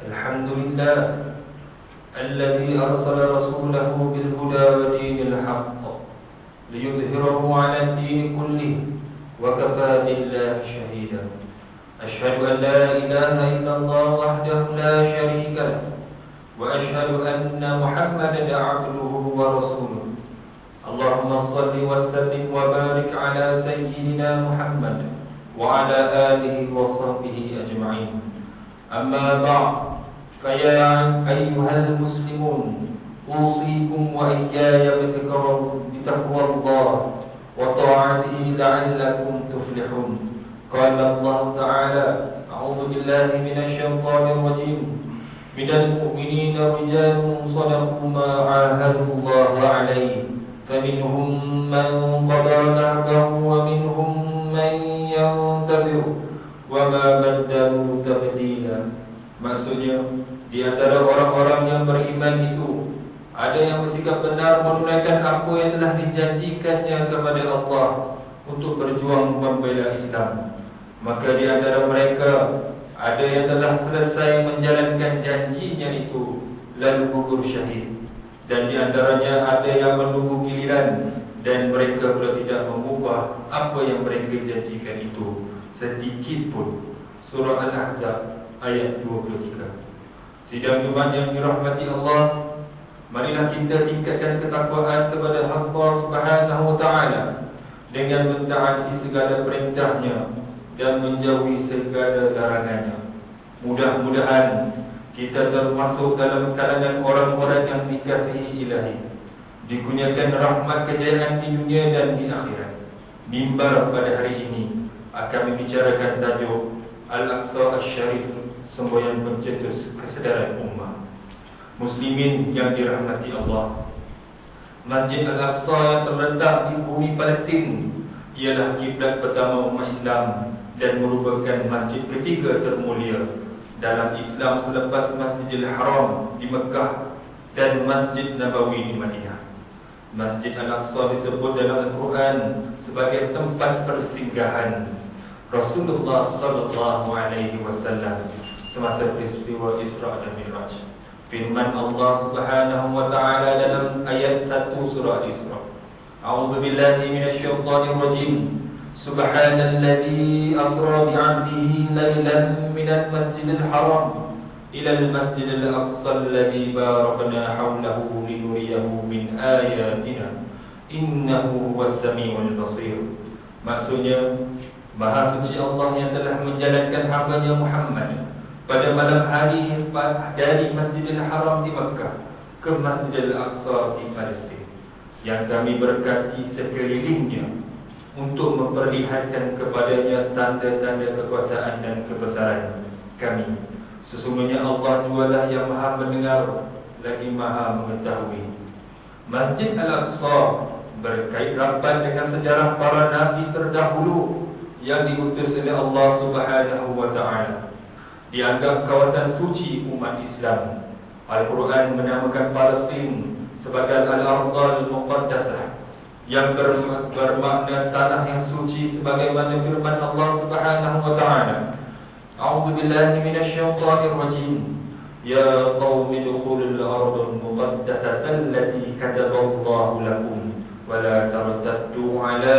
الحمد لله الذي أرسل رسوله بالهدى ودين الحق ليظهره على الدين كله وكفى بالله شهيدا. أشهد أن لا إله إلا الله وحده لا شريك له وأشهد أن محمدا عبده ورسوله. اللهم صل وسلم وبارك على سيدنا محمد وعلى آله وصحبه أجمعين. أما بعد، فيا أيها المسلمون، أوصيكم وإياي بتقوى الله وطاعته لعلكم تفلحون. قال الله تعالى: أعوذ بالله من الشيطان الرجيم. من المؤمنين رجال صدقوا ما عاهدوا الله عليه فمنهم من قضى نحبه ومنهم من ينتظر وما بدلوا تبديلا. Maksudnya, di antara orang-orang yang beriman itu ada yang bersikap benar menunaikan apa yang telah dijanjikannya kepada Allah untuk berjuang membela Islam. Maka di antara mereka ada yang telah selesai menjalankan janjinya itu lalu gugur syahid. Dan di antaranya ada yang menunggu giliran dan mereka pula tidak mengubah apa yang mereka janjikan itu sedikit pun. Surah Al-Ahzab ayat 23. Sidang Jumat yang dirahmati Allah, marilah kita tingkatkan ketakwaan kepada Allah Subhanahu wa ta'ala dengan mentaati segala perintahnya dan menjauhi segala larangannya. Mudah-mudahan kita termasuk dalam kalangan orang-orang yang dikasihi Ilahi, dikurniakan rahmat kejayaan di dunia dan di akhirat. Mimbar pada hari ini akan membicarakan tajuk Al-Aqsa Asy-Syarif, semboyan pencetus kesedaran ummah. Muslimin yang dirahmati Allah, Masjid Al-Aqsa yang terletak di bumi Palestin ialah kiblat pertama umat Islam dan merupakan masjid ketiga termulia dalam Islam selepas Masjidil Haram di Mekah dan Masjid Nabawi di Madinah. Masjid Al-Aqsa disebut dalam Al-Quran sebagai tempat persinggahan Rasulullah sallallahu alaihi wasallam semasa peristiwa Isra dan Mi'raj. Firman Allah Subhanahu wa ta'ala dalam ayat 1 surah Isra. A'udzu billahi minasyaitonir rajim. Subhanalladzi asra bi'abdihi lailan minal masjidil haram ilal masjidil aqsa alladzi barakna hawlahu linuriyahu min ayatina innahu huwas samiul basir. Maksudnya, Maha suci Allah yang telah menjalankan hamba-Nya Muhammad pada malam hari dari Masjidil Haram di Makkah ke Masjidil Aqsa di Palestin, yang kami berkati sekelilingnya untuk memperlihatkan kepadanya tanda-tanda kekuasaan dan kebesaran kami. Sesungguhnya Allah jualah yang maha mendengar lagi maha mengetahui. Masjid Al-Aqsa berkait rapat dengan sejarah para nabi terdahulu yang diutus oleh Allah Subhanahu wa ta'ala. Dianggap kawasan suci umat Islam. Al-Quran menamakan Palestin sebagai Al-Ardhul Muqaddasah, yang bermakna tanah yang suci, sebagaimana firman Allah Subhanahu wa ta'ala. A'udzu billahi minasyaitonir rajim. Ya qaumi dukhulul ardhul muqaddasata allati kataballahu lakum wala tartaddu ala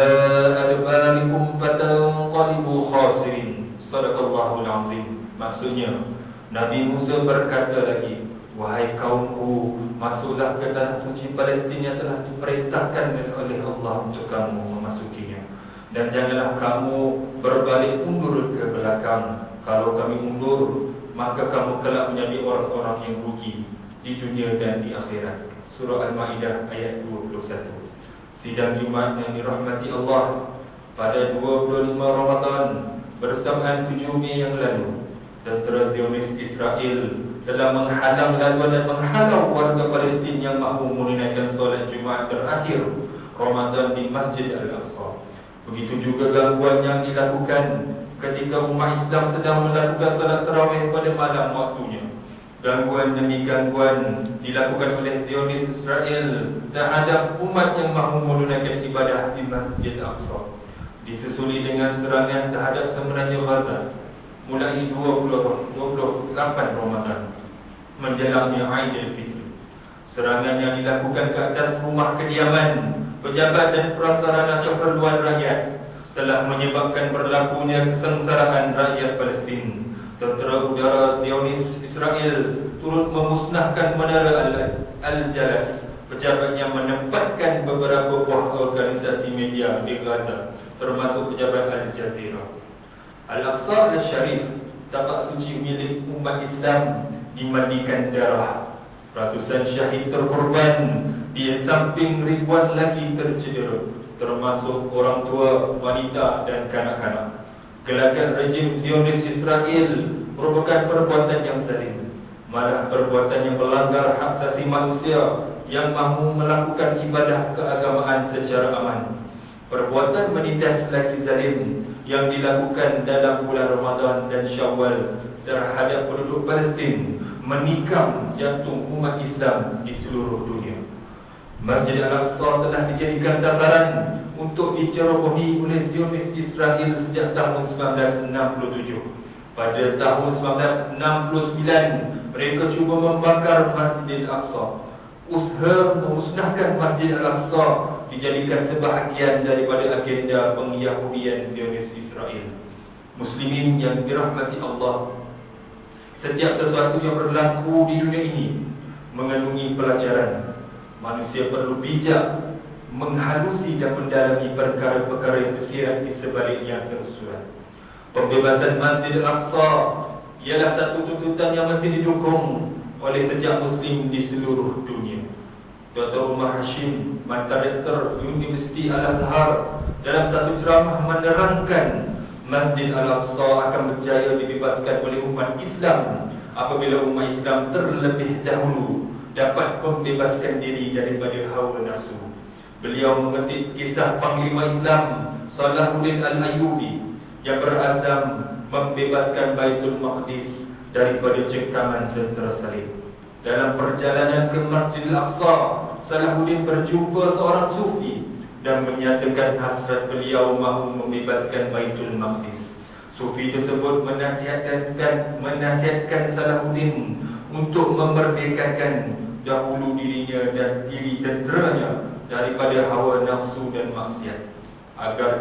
adbarikum fatanqalibu khasirin. Shadaqallahul azim. Maksudnya, Nabi Musa berkata lagi, wahai kaumku, masuklah ke tanah suci Palestin yang telah diperintahkan oleh Allah untuk kamu memasukinya, dan janganlah kamu berbalik mundur ke belakang. Kalau kami mundur, maka kamu kelak menjadi orang-orang yang rugi di dunia dan di akhirat. Surah Al-Ma'idah ayat 21. Sidang Jumat yang dirahmati Allah, pada 25 Ramadan bersamaan 7 Mei yang lalu, tentera Zionis Israel telah menghalang laluan dan menghalau warga Palestin yang mahu menunaikan solat Jumaat terakhir Ramadan di Masjid Al-Aqsa. Begitu juga gangguan yang dilakukan ketika umat Islam sedang melakukan solat tarawih pada malam waktunya. Gangguan demi gangguan dilakukan oleh Zionis Israel terhadap umat yang mahu menunaikan ibadah di Masjid Al-Aqsa, disusuli dengan serangan terhadap semenanjung Gaza mulai 28 Ramadan menjelang Aidilfitri. Serangan yang dilakukan ke atas rumah kediaman pejabat dan prasarana keperluan rakyat telah menyebabkan berlakunya kesengsaraan rakyat Palestin. Tentera udara Zionis Israel turut memusnahkan menara Al-Jalas. Pejabatnya menempatkan beberapa buah organisasi media di Gaza, termasuk pejabat Al Jazeera. Al-Aqsa Al-Sharif, tapak suci milik umat Islam, dimandikan darah. Ratusan syahid terkorban, di samping ribuan lagi tercedera, termasuk orang tua, wanita dan kanak-kanak. Gelagat rejim Zionis Israel merupakan perbuatan yang zalim, malah perbuatan yang melanggar hak asasi manusia yang mahu melakukan ibadah keagamaan secara aman. Perbuatan menindas lagi zalim yang dilakukan dalam bulan Ramadan dan Syawal terhadap penduduk Palestin menikam jantung umat Islam di seluruh dunia. Masjid Al-Aqsa telah dijadikan sasaran untuk dicerobohi oleh Zionis Israel sejak tahun 1967. Pada tahun 1969, mereka cuba membakar Masjid Al-Aqsa. Usaha memusnahkan Masjid Al-Aqsa dijadikan sebahagian daripada agenda pengyahudian Zionis Israel. Muslimin yang dirahmati Allah, setiap sesuatu yang berlaku di dunia ini mengandungi pelajaran. Manusia perlu bijak menghalusi dan mendalami perkara-perkara yang tersirat di sebaliknya tersurat. Pembebasan Masjid Al-Aqsa ialah satu tuntutan yang mesti didukung oleh setiap Muslim di seluruh dunia. Dr. Umar Hashim, Mantan Rektor Universiti Al-Azhar, dalam satu ceramah menerangkan Masjid Al-Aqsa akan berjaya dibebaskan oleh umat Islam apabila umat Islam terlebih dahulu dapat membebaskan diri daripada hawa nafsu. Beliau mengetik kisah Panglima Islam Salahuddin Al-Ayyubi yang berazam membebaskan Baitul Maqdis daripada cengkaman tentera salib. Dalam perjalanan ke Masjid Al-Aqsa, Salahuddin berjumpa seorang sufi dan menyatakan hasrat beliau mahu membebaskan Baitul Maqdis. Sufi tersebut menasihatkan Salahuddin untuk memerdekakan dahulu dirinya dan diri tenteranya daripada hawa nafsu dan maksiat, agar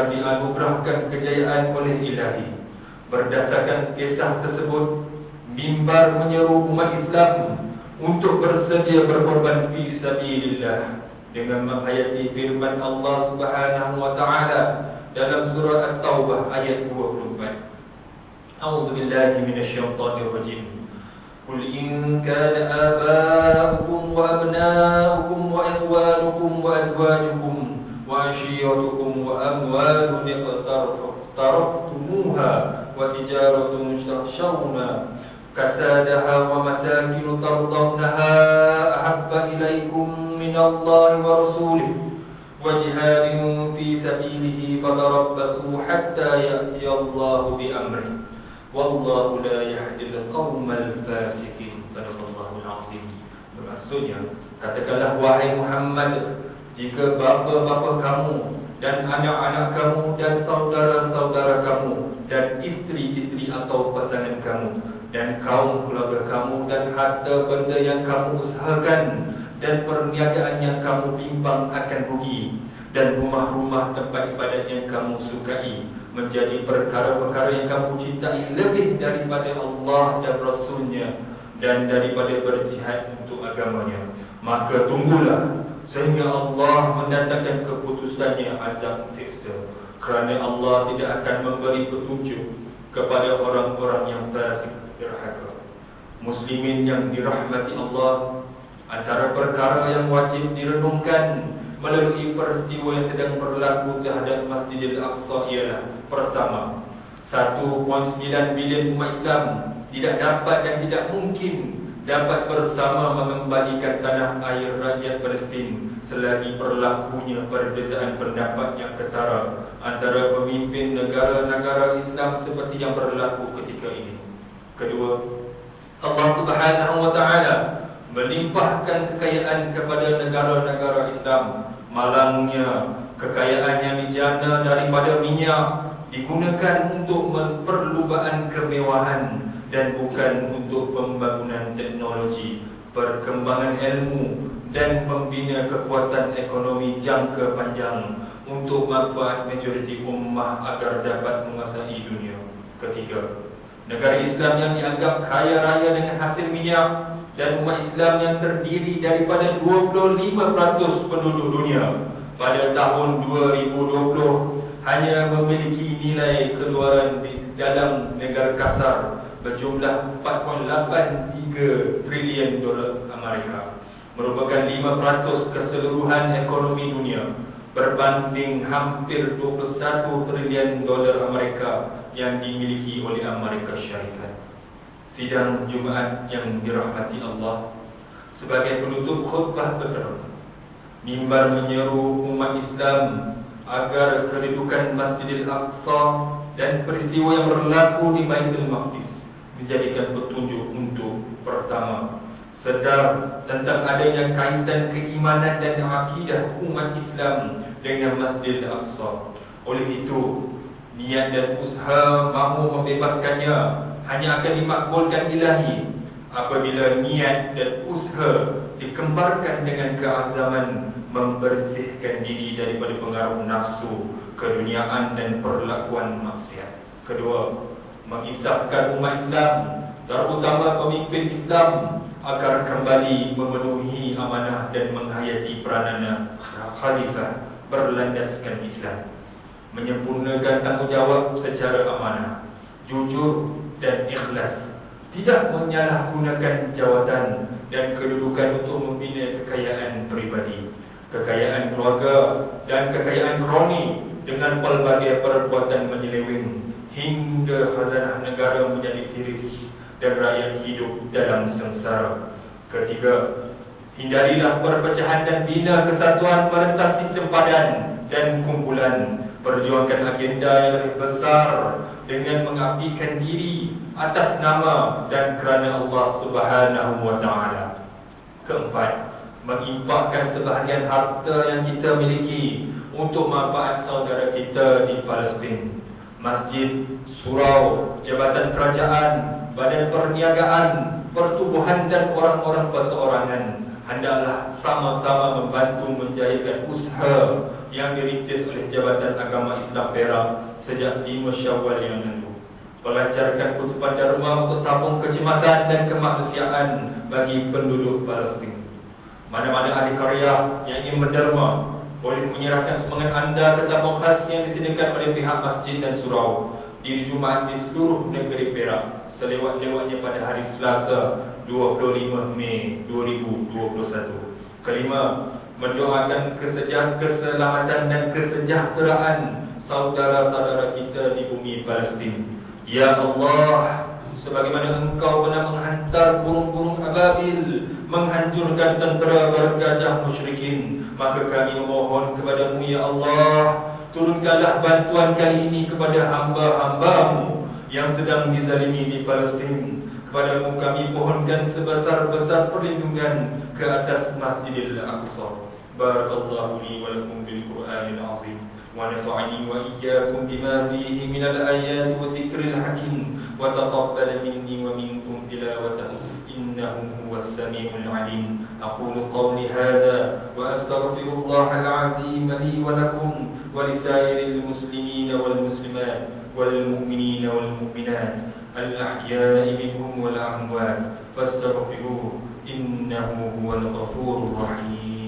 dianugerahkan kejayaan oleh Ilahi. Berdasarkan kisah tersebut, mimbar menyeru umat Islam untuk bersedia berkorban fi sabilillah dengan menghayati firman Allah Subhanahu wa taala dalam surah At-Taubah ayat 24. A'udzu billahi minasyaitonir rajim. Qul in kana aba'ukum wa abna'ukum wa ikhwanukum wa azwajukum wa ashiratukum wa amwalun iqtaraftumuha wa tijaratun takhshawna kasadaha wa masakin tardawnaha ahabba ilaykum minallahi wa rasulihi wa jihadin fi sabilihi fatarabbasu hatta ya'tiyallahu bi amrihi wallahu la yahdil qaumal fasiqin. Sadaqallahul azim. Maksudnya, katakanlah wahai Muhammad, jika bapa-bapa kamu dan anak-anak kamu dan saudara-saudara kamu dan istri-istri atau pasangan kamu dan kaum keluarga kamu dan harta benda yang kamu usahakan dan perniagaan yang kamu bimbang akan rugi dan rumah-rumah tempat ibadat yang kamu sukai menjadi perkara-perkara yang kamu cintai lebih daripada Allah dan Rasulnya dan daripada berjihad untuk agamanya, maka tunggulah sehingga Allah mendatangkan keputusannya azab siksa, kerana Allah tidak akan memberi petunjuk kepada orang-orang yang fasik derhaka. Muslimin yang dirahmati Allah, antara perkara yang wajib direnungkan melalui peristiwa yang sedang berlaku terhadap Masjidil Aqsa ialah: pertama, 1.9 bilion umat Islam tidak dapat dan tidak mungkin dapat bersama mengembalikan tanah air rakyat Palestin selagi berlakunya perbezaan pendapat yang ketara antara pemimpin negara-negara Islam seperti yang berlaku ketika ini. Kedua, Allah Subhanahu wa taala melimpahkan kekayaan kepada negara-negara Islam. Malangnya kekayaan yang dijana daripada minyak digunakan untuk perlubaan kemewahan dan bukan untuk pembangunan teknologi, perkembangan ilmu dan membina kekuatan ekonomi jangka panjang untuk manfaat majoriti ummah agar dapat menguasai dunia. Ketiga, negara Islam yang dianggap kaya raya dengan hasil minyak dan umat Islam yang terdiri daripada 25% penduduk dunia pada tahun 2020 hanya memiliki nilai keluaran di dalam negara kasar berjumlah 4.83 triliun dolar Amerika, merupakan 5% keseluruhan ekonomi dunia berbanding hampir 21 triliun dolar Amerika yang dimiliki oleh Amerika Syarikat. Sidang Jumaat yang dirahmati Allah, sebagai penutup khutbah petang, mimbar menyeru umat Islam agar kedudukan Masjidil Aqsa dan peristiwa yang berlaku di Baitul Maqdis dijadikan petunjuk untuk pertama, sedar tentang adanya kaitan keimanan dan akidah umat Islam dengan Masjidil Aqsa. Oleh itu, niat dan usaha mahu membebaskannya hanya akan dimakbulkan ilahi apabila niat dan usaha dikembarkan dengan keazaman membersihkan diri daripada pengaruh nafsu, keduniaan dan perlakuan maksiat. Kedua, mengisahkan umat Islam, terutama pemimpin Islam, agar kembali memenuhi amanah dan menghayati peranan khalifah berlandaskan Islam, menyempurnakan tanggungjawab secara amanah, jujur dan ikhlas, tidak menyalahgunakan jawatan dan kedudukan untuk membina kekayaan pribadi, kekayaan keluarga dan kekayaan kroni dengan pelbagai perbuatan menyeleweng hingga khazanah negara menjadi tiris dan rakyat hidup dalam sengsara. Ketiga, hindarilah perpecahan dan bina kesatuan merentas sistem padan dan kumpulan. Perjuangkan agenda yang lebih besar dengan mengabdikan diri atas nama dan kerana Allah Subhanahu wa Ta'ala. Keempat, menginfakkan sebahagian harta yang kita miliki untuk manfaat saudara kita di Palestin. Masjid, surau, jabatan kerajaan, badan perniagaan, pertubuhan dan orang-orang perseorangan hendaklah sama-sama membantu menjayakan usaha yang dirintis oleh Jabatan Agama Islam Perak sejak 5 Syawal yang lalu. Melancarkan kutuban Dharma untuk tabung kecemasan dan kemanusiaan bagi penduduk Palestin. Mana-mana ahli karya yang ingin menderma boleh menyerahkan semangat anda ke tabung khas yang disediakan oleh pihak masjid dan surau di Jumaat di seluruh negeri Perak selewat-lewatnya pada hari Selasa 25 Mei 2021. Kelima, mendoakan keselamatan dan kesejahteraan saudara-saudara kita di bumi Palestin. Ya Allah, sebagaimana Engkau pernah menghantar burung-burung ababil menghancurkan tentera bergajah musyrikin, maka kami memohon kepadamu ya Allah, turunkanlah bantuan kali ini kepada hamba-hambamu yang sedang dizalimi di Palestin. Kepadamu kami pohonkan sebesar-besar perlindungan ke atas Masjidil Aqsa. Barakallahu li wa lakum bil Qur'anil azim wa nafa'ani wa iyyakum bima fihi minal ayati wa dzikril hakim wa taqabbal minni wa minkum tilawatahu innahu huwas samiul alim. Aqulu qawli hadha wa astaghfirullahal azim li wa lakum wa lisairil muslimin wal muslimat wal mu'minin wal mu'minat al-ahya'i minhum wal amwat fastaghfiruhu innahu huwal ghafurur rahim.